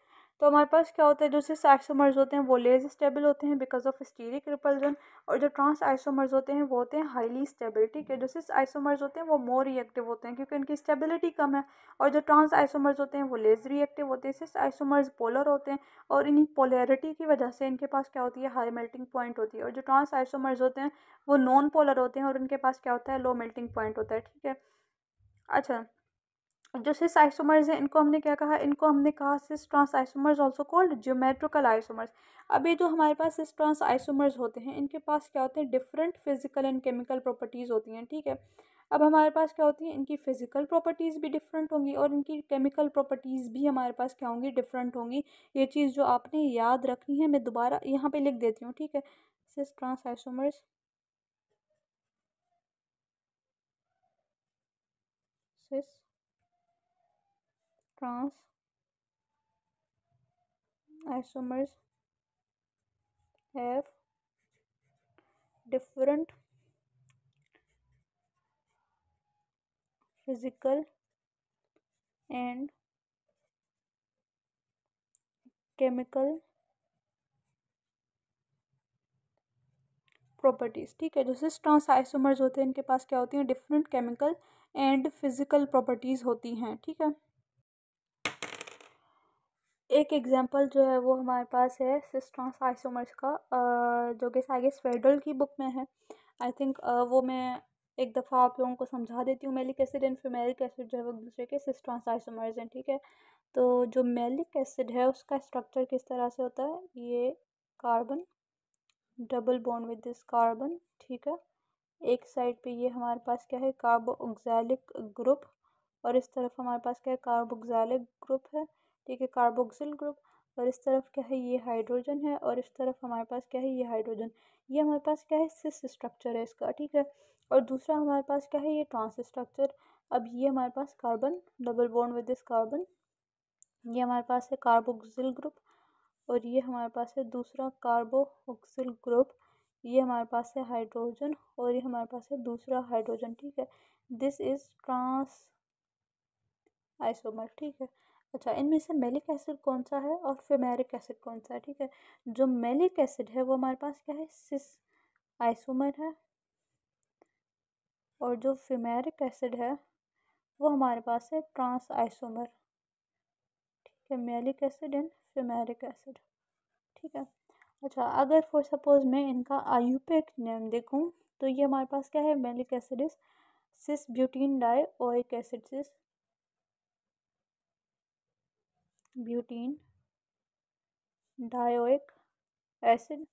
[SPEAKER 1] तो हमारे पास क्या होता है, जो सिस आइसोमर्स होते हैं वो लेस स्टेबल होते हैं बिकॉज ऑफ स्टीरिक रिपल्जन, और जो ट्रांस आइसोमर्स होते हैं वो होते हैं हाईली स्टेबल। ठीक है। जो सिस आइसोमर्स होते हैं वो मोर रिएक्टिव होते हैं क्योंकि उनकी स्टेबिलिटी कम है, और जो ट्रांस आइसोमर्स होते हैं वो लेस रिएक्टिव होते हैं। सिस आइसोमर्स पोलर होते हैं और इन्हीं पोलैरिटी की वजह से इनके पास क्या होती है, हाई मेल्टिंग पॉइंट होती है, और जो ट्रांस आइसोमर्स होते हैं वो नॉन पोलर होते हैं और उनके पास क्या होता है, लो मेल्टिंग पॉइंट होता है। ठीक है। अच्छा, जो सिस आइसोमर्स हैं इनको हमने क्या कहा, इनको हमने कहा cis trans isomers also called geometrical isomers. अब ये जो हमारे पास सिस ट्रांस आइसोमर्स होते हैं इनके पास क्या होते हैं, different physical and chemical properties होती हैं। ठीक है। अब हमारे पास क्या होती है, इनकी फिजिकल प्रॉपर्टीज़ भी डिफरेंट होंगी और इनकी केमिकल प्रॉपर्टीज़ भी हमारे पास क्या होंगी, डिफरेंट होंगी। ये चीज़ जो आपने याद रखनी है, मैं दोबारा यहाँ पे लिख देती हूँ। ठीक है। Cis trans isomers, cis trans isomers have different physical and chemical properties. ठीक है। जो सिस ट्रांस आइसोमर्स होते हैं इनके पास क्या होती हैं, different chemical and physical properties होती हैं। ठीक है। एक एग्जांपल जो है वो हमारे पास है सिस ट्रांस आइसोमर्स का, जो कि आगे स्वेडल की बुक में है। आई थिंक वो मैं एक दफ़ा आप लोगों को समझा देती हूँ। Malic acid and fumaric acid जो है वो एक दूसरे के सिस ट्रांस आइसोमर्स हैं। ठीक है। तो जो मेलिक एसिड है उसका स्ट्रक्चर किस तरह से होता है, ये carbon double bond with this carbon. ठीक है। एक साइड पे ये हमारे पास क्या है, कार्बोक्सिलिक ग्रुप, और इस तरफ हमारे पास क्या है, कार्बोक्सिलिक ग्रुप है। ठीक है, कार्बोक्सिल ग्रुप। और इस तरफ क्या है, ये हाइड्रोजन है, और इस तरफ हमारे पास क्या है, ये हाइड्रोजन। ये हमारे पास क्या है, सिस स्ट्रक्चर है इसका। ठीक है। और दूसरा हमारे पास क्या है, ये ट्रांस स्ट्रक्चर। अब ये हमारे पास carbon double bond with this carbon, ये हमारे पास है कार्बोक्सिल ग्रुप, और ये हमारे पास है दूसरा कार्बोक्सिल ग्रुप। ये हमारे पास है हाइड्रोजन, और ये हमारे पास है दूसरा हाइड्रोजन। ठीक है। This is trans isomer. ठीक है। अच्छा, इनमें से मेलिक एसिड कौन सा है और फिमेरिक एसिड कौन सा है? ठीक है। जो मेलिक एसिड है वो हमारे पास क्या है, सिस आइसोमर है, और जो फिमेरिक एसिड है वो हमारे पास है ट्रांस आइसोमर। ठीक है, maleic acid and fumaric acid. ठीक है। अच्छा, अगर फॉर सपोज मैं इनका आयुर्वेदिक नेम देखूं तो ये हमारे पास क्या है, maleic acid is cis butenedioic acid, cis butenedioic acid,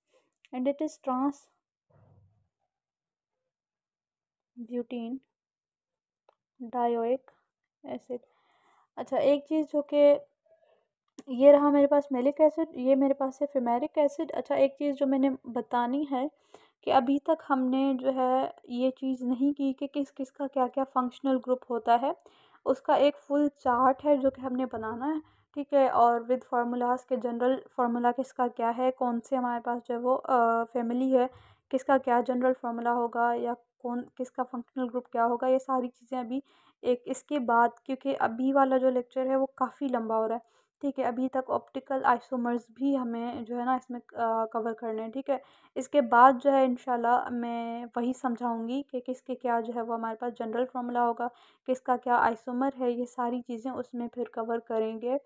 [SPEAKER 1] and it is trans butenedioic acid. अच्छा, एक चीज़ जो कि ये रहा मेरे पास मेलिक एसिड, ये मेरे पास है फिमेरिक एसिड। अच्छा, एक चीज़ जो मैंने बतानी है कि अभी तक हमने जो है ये चीज़ नहीं की कि किस किस का क्या क्या फंक्शनल ग्रुप होता है। उसका एक फुल चार्ट है जो कि हमने बनाना है। ठीक है। और विद फार्मूलाज के जनरल फार्मूला किसका क्या है, कौन से हमारे पास जो है वो फैमिली है, किसका क्या जनरल फार्मूला होगा, या कौन किसका फंक्शनल ग्रुप क्या होगा, ये सारी चीज़ें अभी एक इसके बाद, क्योंकि अभी वाला जो लेक्चर है वो काफ़ी लंबा हो रहा है। ठीक है। अभी तक ऑप्टिकल आइसोमर्स भी हमें जो है ना इसमें कवर करने हैं। ठीक है। इसके बाद जो है इंशाल्लाह मैं वही समझाऊंगी कि किसके क्या जो है वो हमारे पास जनरल फार्मूला होगा, किसका क्या आइसोमर है, ये सारी चीज़ें उसमें फिर कवर करेंगे।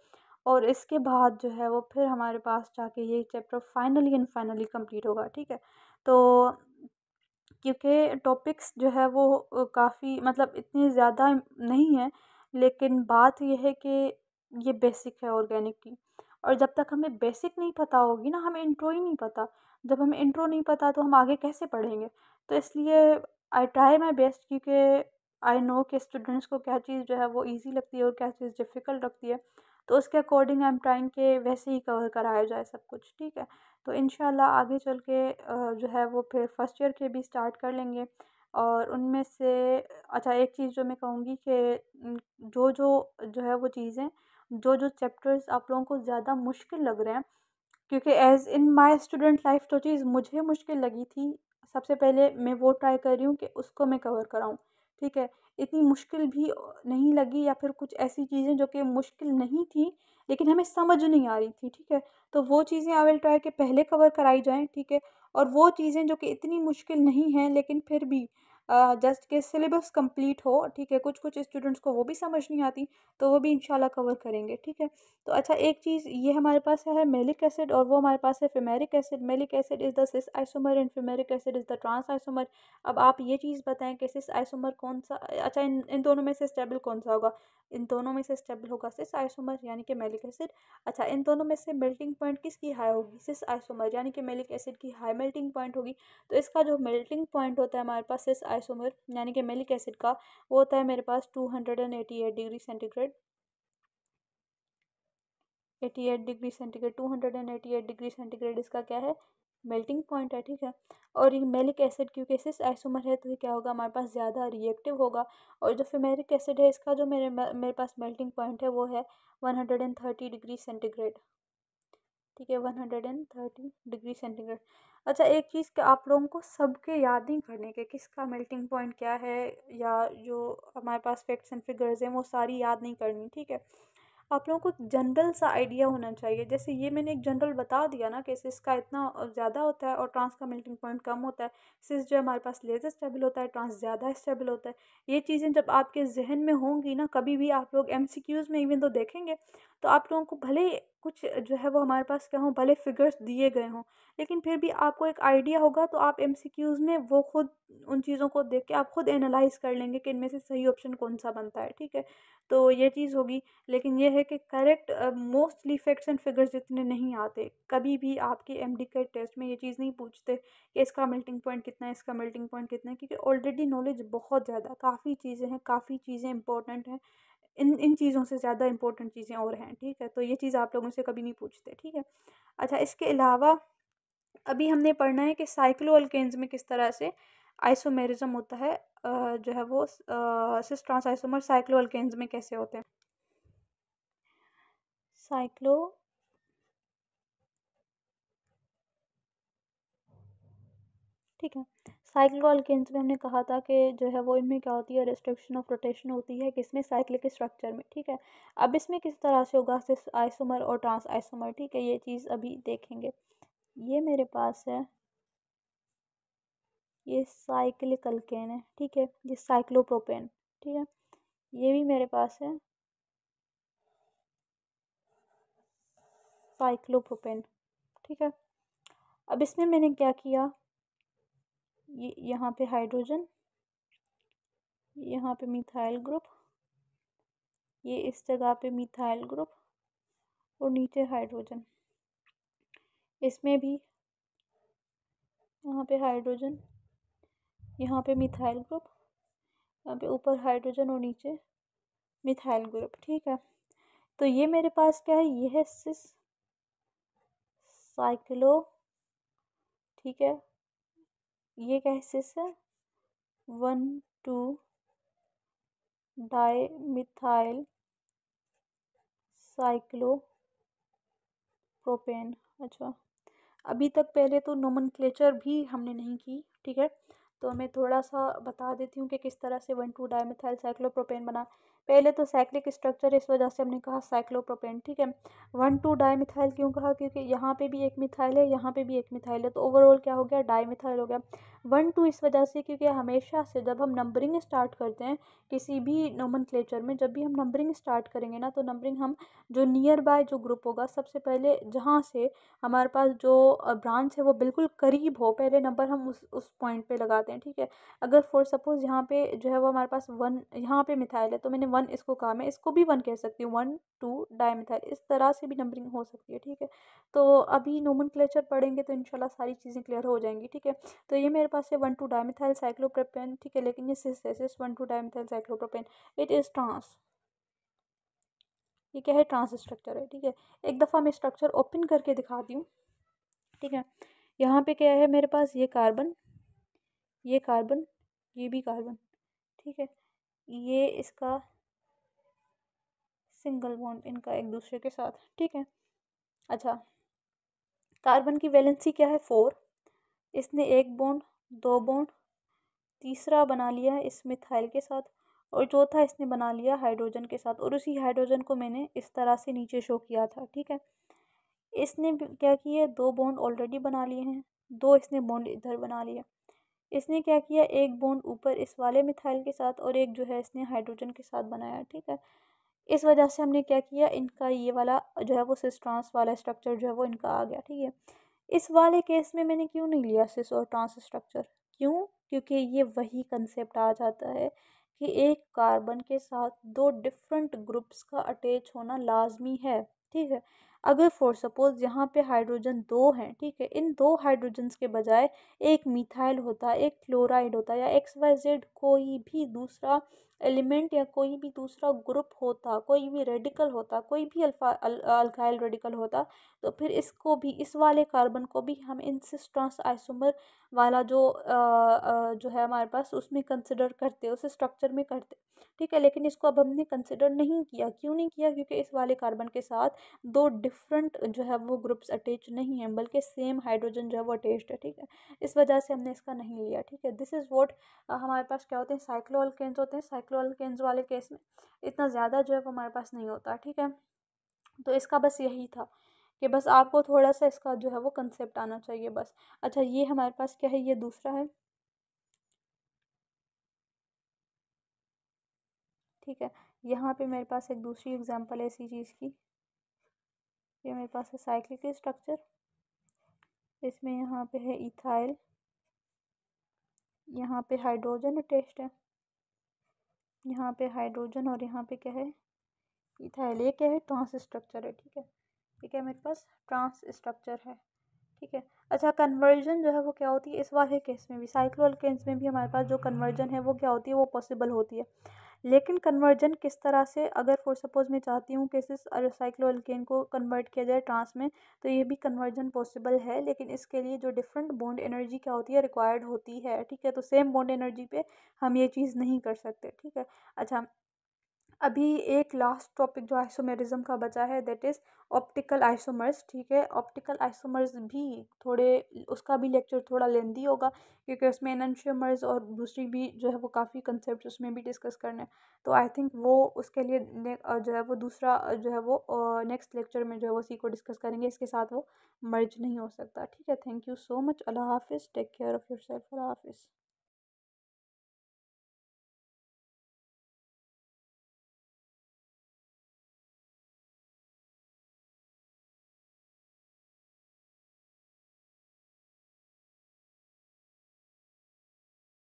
[SPEAKER 1] और इसके बाद जो है वो फिर हमारे पास जाके ये chapter finally and finally complete होगा। ठीक है। तो क्योंकि टॉपिक्स जो है वो काफ़ी मतलब इतनी ज़्यादा नहीं है, लेकिन बात यह है कि ये बेसिक है ऑर्गेनिक की। और जब तक हमें बेसिक नहीं पता होगी ना, हमें इंट्रो ही नहीं पता। जब हमें इंट्रो नहीं पता तो हम आगे कैसे पढ़ेंगे? तो इसलिए आई ट्राई माई बेस्ट, क्योंकि आई नो कि स्टूडेंट्स को क्या चीज़ जो है वो ईज़ी लगती है और क्या चीज़ डिफ़िकल्ट लगती है। तो उसके अकॉर्डिंग आई एम ट्राइंग के वैसे ही कवर कराया जाए सब कुछ, ठीक है? तो इंशाल्लाह आगे चल के जो है वो फिर फर्स्ट ईयर के भी स्टार्ट कर लेंगे। और उनमें से अच्छा, एक चीज़ जो मैं कहूँगी कि जो है वो चीज़ें, जो चैप्टर्स आप लोगों को ज़्यादा मुश्किल लग रहे हैं, क्योंकि as in my student life जो चीज़ मुझे मुश्किल लगी थी, सबसे पहले मैं वो ट्राई कर रही हूँ कि उसको मैं कवर कराऊँ, ठीक है? इतनी मुश्किल भी नहीं लगी, या फिर कुछ ऐसी चीज़ें जो कि मुश्किल नहीं थी लेकिन हमें समझ नहीं आ रही थी, ठीक है? तो वो चीज़ें आई विल ट्राई कि पहले कवर कराई जाएँ, ठीक है? और वो चीज़ें जो कि इतनी मुश्किल नहीं हैं लेकिन फिर भी जस्ट कि सिलेबस कंप्लीट हो, ठीक है? कुछ-कुछ स्टूडेंट्स को वो भी समझ नहीं आती, तो वो भी इंशाल्लाह कवर करेंगे, ठीक है? तो अच्छा, एक चीज़ ये हमारे पास है मेलिक एसिड, और वो हमारे पास है fumaric acid. Maleic acid is the cis isomer and fumaric acid is the trans isomer. अब आप ये चीज़ बताएं कि सिस आइसोमर कौन सा, अच्छा, इन दोनों में से स्टेबल कौन सा होगा? इन दोनों में से स्टेबल होगा सिस आइसोमर यानी कि मेलिक एसिड। अच्छा, इन दोनों में से मेल्टिंग पॉइंट किसकी हाई होगी? सिस आइसोमर यानी कि मेलिक एसिड की हाई मेल्टिंग पॉइंट होगी। तो इसका जो मेल्टिंग पॉइंट होता है हमारे पास सिस आइसोमर यानी कि मेलिक एसिड का, वो होता है मेरे पास 288 degree centigrade. 88 degree centigrade, 288 degree centigrade इसका क्या है? मेल्टिंग पॉइंट है, ठीक है? और ये मेलिक एसिड क्योंकि सिस आइसोमर है तो ये क्या होगा? हमारे पास ज़्यादा रिएक्टिव होगा। और जो फेमेरिक एसिड है इसका जो मेरे पास मेल्टिंग पॉइंट है वो है 130 डिग्री सेंटीग्रेड, ठीक है? 130 डिग्री सेंटीग्रेड। अच्छा, एक चीज़ कि आप लोगों को सबके याद नहीं करने के किसका मेल्टिंग पॉइंट क्या है, या जो हमारे पास फैक्ट्स एंड फिगर्स हैं वो सारी याद नहीं करनी, ठीक है? आप लोगों को एक जनरल सा आइडिया होना चाहिए। जैसे ये मैंने एक जनरल बता दिया ना कि सिस का इतना ज़्यादा होता है और ट्रांस का मेल्टिंग पॉइंट कम होता है। सिस जो है हमारे पास लेज़र स्टेबल होता है, ट्रांस ज़्यादा स्टेबल होता है। ये चीज़ें जब आपके ज़हन में होंगी ना, कभी भी आप लोग एमसीक्यूज़ में इवन तो देखेंगे, तो आप लोगों को भले कुछ जो है वो हमारे पास क्या हो, भले फिगर्स दिए गए हों, लेकिन फिर भी आपको एक आइडिया होगा तो आप एमसीक्यूज़ में वो खुद उन चीज़ों को देख के आप खुद एनालाइज़ कर लेंगे कि इनमें से सही ऑप्शन कौन सा बनता है, ठीक है? तो ये चीज़ होगी। लेकिन ये है कि correct mostly facts and figures इतने नहीं आते। कभी भी आपके एमडी के टेस्ट में ये चीज़ नहीं पूछते कि इसका मेल्टिंग पॉइंट कितना है, इसका मेल्टिंग पॉइंट कितना है, क्योंकि ऑलरेडी नॉलेज बहुत ज़्यादा, काफ़ी चीज़ें हैं, काफ़ी चीज़ें इंपॉर्टेंट हैं। इन इन चीज़ों से ज़्यादा इंपॉर्टेंट चीज़ें और हैं, ठीक है? तो ये चीज़ आप लोगों से कभी नहीं पूछते, ठीक है? अच्छा, इसके अलावा अभी हमने पढ़ना है कि साइक्लो अल्केन्स में किस तरह से आइसोमेरिज्म होता है, जो है वो cis trans isomer cycloalkanes में कैसे होते हैं। साइक्लो ठीक है, साइक्लो अल्केन्स में हमने कहा था कि जो है वो इनमें क्या होती है, रिस्ट्रिक्शन ऑफ रोटेशन होती है किसमें? साइक्लिक स्ट्रक्चर में, ठीक है? अब इसमें किस तरह से होगा सिस आइसोमर और ट्रांस आइसोमर, ठीक है? ये चीज़ अभी देखेंगे। ये मेरे पास है, ये साइक्लिक अल्केन है, ठीक है? ये साइक्लोप्रोपेन, ठीक है? ये भी मेरे पास है साइक्लोप्रोपेन, ठीक है? अब इसमें मैंने क्या किया, ये यहाँ पे हाइड्रोजन, यहाँ पे मिथाइल ग्रुप, ये इस जगह पे मिथाइल ग्रुप, और नीचे हाइड्रोजन। इसमें भी यहाँ पे हाइड्रोजन, यहाँ पे मिथाइल ग्रुप, यहाँ पे ऊपर हाइड्रोजन और नीचे मिथाइल ग्रुप, ठीक है? तो ये मेरे पास क्या है, ये है सिस साइक्लो, ठीक है? ये क्या है, सिस है 1,2 डाई मिथाइल साइक्लो प्रोपेन। अच्छा, अभी तक पहले तो नोमेनक्लेचर भी हमने नहीं की, ठीक है? तो मैं थोड़ा सा बता देती हूँ कि किस तरह से 1,2 डाईमिथाइल साइक्लोप्रोपेन बना। पहले तो साइक्लिक स्ट्रक्चर, इस वजह से हमने कहा साइक्लोप्रोपेन, ठीक है? 1,2 डाईमिथाइल क्यों कहा? क्योंकि यहाँ पे भी एक मिथाइल है, यहाँ पे भी एक मिथाइल है, तो ओवरऑल क्या हो गया, डाईमिथाइल हो गया। 1,2 इस वजह से क्योंकि हमेशा से जब हम नंबरिंग स्टार्ट करते हैं किसी भी नोमेनक्लेचर में, जब भी हम नंबरिंग स्टार्ट करेंगे ना, तो नंबरिंग हम जो नियर बाय जो ग्रुप होगा, सबसे पहले जहाँ से हमारे पास जो ब्रांच है वो बिल्कुल करीब हो, पहले नंबर हम उस पॉइंट पे लगाते हैं, ठीक है? अगर फॉर सपोज़ यहाँ पे जो है वो हमारे पास 1, यहाँ पे मिथाइल है तो मैंने 1 इसको कहा, मैं इसको भी 1 कह सकती हूँ, 1 2 डायमिथाइल, इस तरह से भी नंबरिंग हो सकती है। ठीक है, तो अभी नोमेनक्लेचर पढ़ेंगे तो इंशाल्लाह सारी चीज़ें क्लियर हो जाएंगी। ठीक है, तो ये मेरे पास है 1 2 डायमिथाइल साइक्लोप्रोपेन। ठीक है, लेकिन ये सिस है, cis 1 2 dimethyl cyclopropane, it is trans. ये क्या है? ट्रांस स्ट्रक्चर है। ठीक है, एक दफ़ा मैं स्ट्रक्चर ओपन करके दिखाती हूँ। ठीक है, यहाँ पे क्या है मेरे पास? ये कार्बन, ये कार्बन, ये भी कार्बन। ठीक है, ये इसका सिंगल बॉन्ड इनका एक दूसरे के साथ। ठीक है, अच्छा, कार्बन की वैलेंसी क्या है? 4। इसने एक बॉन्ड, दो बॉन्ड, तीसरा बना लिया है इस मिथाइल के साथ, और चौथा इसने बना लिया हाइड्रोजन के साथ, और उसी हाइड्रोजन को मैंने इस तरह से नीचे शो किया था। ठीक है, इसने क्या किया? दो बॉन्ड ऑलरेडी बना लिए हैं, दो इसने बॉन्ड इधर बना लिया। इसने क्या किया? एक बॉन्ड ऊपर इस वाले मिथाइल के साथ, और एक जो है इसने हाइड्रोजन के साथ बनाया। ठीक है, इस वजह से हमने क्या किया? इनका ये वाला जो है वो सिस ट्रांस वाला स्ट्रक्चर जो है वो इनका आ गया। ठीक है, इस वाले केस में मैंने क्यों नहीं लिया सिस और ट्रांस स्ट्रक्चर? क्यों? क्योंकि ये वही कंसेप्ट आ जाता है कि एक कार्बन के साथ दो डिफरेंट ग्रुप्स का अटैच होना लाजमी है। ठीक है, अगर फॉर सपोज यहाँ पे हाइड्रोजन दो हैं, ठीक है, इन दो हाइड्रोजन्स के बजाय एक मिथाइल होता, एक क्लोराइड होता, या XYZ कोई भी दूसरा एलिमेंट या कोई भी दूसरा ग्रुप होता, कोई भी रेडिकल होता, कोई भी अल्काइल रेडिकल होता, तो फिर इसको भी, इस वाले कार्बन को भी हम इन सिस ट्रांस आइसोमर वाला जो है हमारे पास उसमें कंसिडर करते, उस स्ट्रक्चर में करते। ठीक है, लेकिन इसको अब हमने कंसिडर नहीं किया। क्यों नहीं किया? क्योंकि इस वाले कार्बन के साथ दो डिफरेंट जो है वो ग्रुप्स अटैच नहीं हैं, बल्कि सेम हाइड्रोजन जो है वो अटैच्ड है। ठीक है, इस वजह से हमने इसका नहीं लिया। ठीक है, दिस इज़ व्हाट हमारे पास क्या होते हैं? साइक्लो अल्केन्स होते हैं। साइक्लो अल्केन्स वाले केस में इतना ज़्यादा जो है वो हमारे पास नहीं होता। ठीक है, तो इसका बस यही था कि बस आपको थोड़ा सा इसका जो है वो कंसेप्ट आना चाहिए बस। अच्छा, ये हमारे पास क्या है? ये दूसरा है। ठीक है, यहाँ पे मेरे पास एक दूसरी एग्जांपल है इसी चीज़ की। ये मेरे पास है साइक्लिक स्ट्रक्चर, इसमें यहाँ पे है इथाइल, यहाँ पे हाइड्रोजन अटैच्ड है, यहाँ पे हाइड्रोजन, और यहाँ पे क्या है? इथाइल। ये क्या है? ट्रांस स्ट्रक्चर है। ठीक है, ठीक है, मेरे पास ट्रांस स्ट्रक्चर है। ठीक है, अच्छा, कन्वर्जन जो है वो क्या होती है? इस वाले केस में भी, साइक्लो अल्केन्स में भी हमारे पास जो कन्वर्जन है वो क्या होती है? वो पॉसिबल होती है। लेकिन कन्वर्जन किस तरह से? अगर फॉर सपोज मैं चाहती हूँ कि इस साइक्लो अल्केन को कन्वर्ट किया जाए ट्रांस में, तो ये भी कन्वर्जन पॉसिबल है, लेकिन इसके लिए जो डिफरेंट बॉन्ड एनर्जी क्या होती है? रिक्वायर्ड होती है। ठीक है, तो सेम बॉन्ड एनर्जी पे हम ये चीज़ नहीं कर सकते। ठीक है, अच्छा, अभी एक लास्ट टॉपिक जो आइसोमेरिज्म का बचा है, दैट इज़ ऑप्टिकल आइसोमर्स। ठीक है, ऑप्टिकल आइसोमर्स भी थोड़े, उसका भी लेक्चर थोड़ा लेंदी होगा, क्योंकि उसमें एनंशियोमर्स और दूसरी भी जो है वो काफ़ी कंसेप्ट उसमें भी डिस्कस करने हैं। तो आई थिंक वो उसके लिए जो है वो दूसरा जो है वो नेक्स्ट लेक्चर में जो है वो उसी को डिस्कस करेंगे, इसके साथ वो मर्ज नहीं हो सकता। ठीक है, थैंक यू सो मच। अल्लाह हाफिज़, टेक केयर ऑफ़ योरसेल्फ। अल्लाह हाफिज़।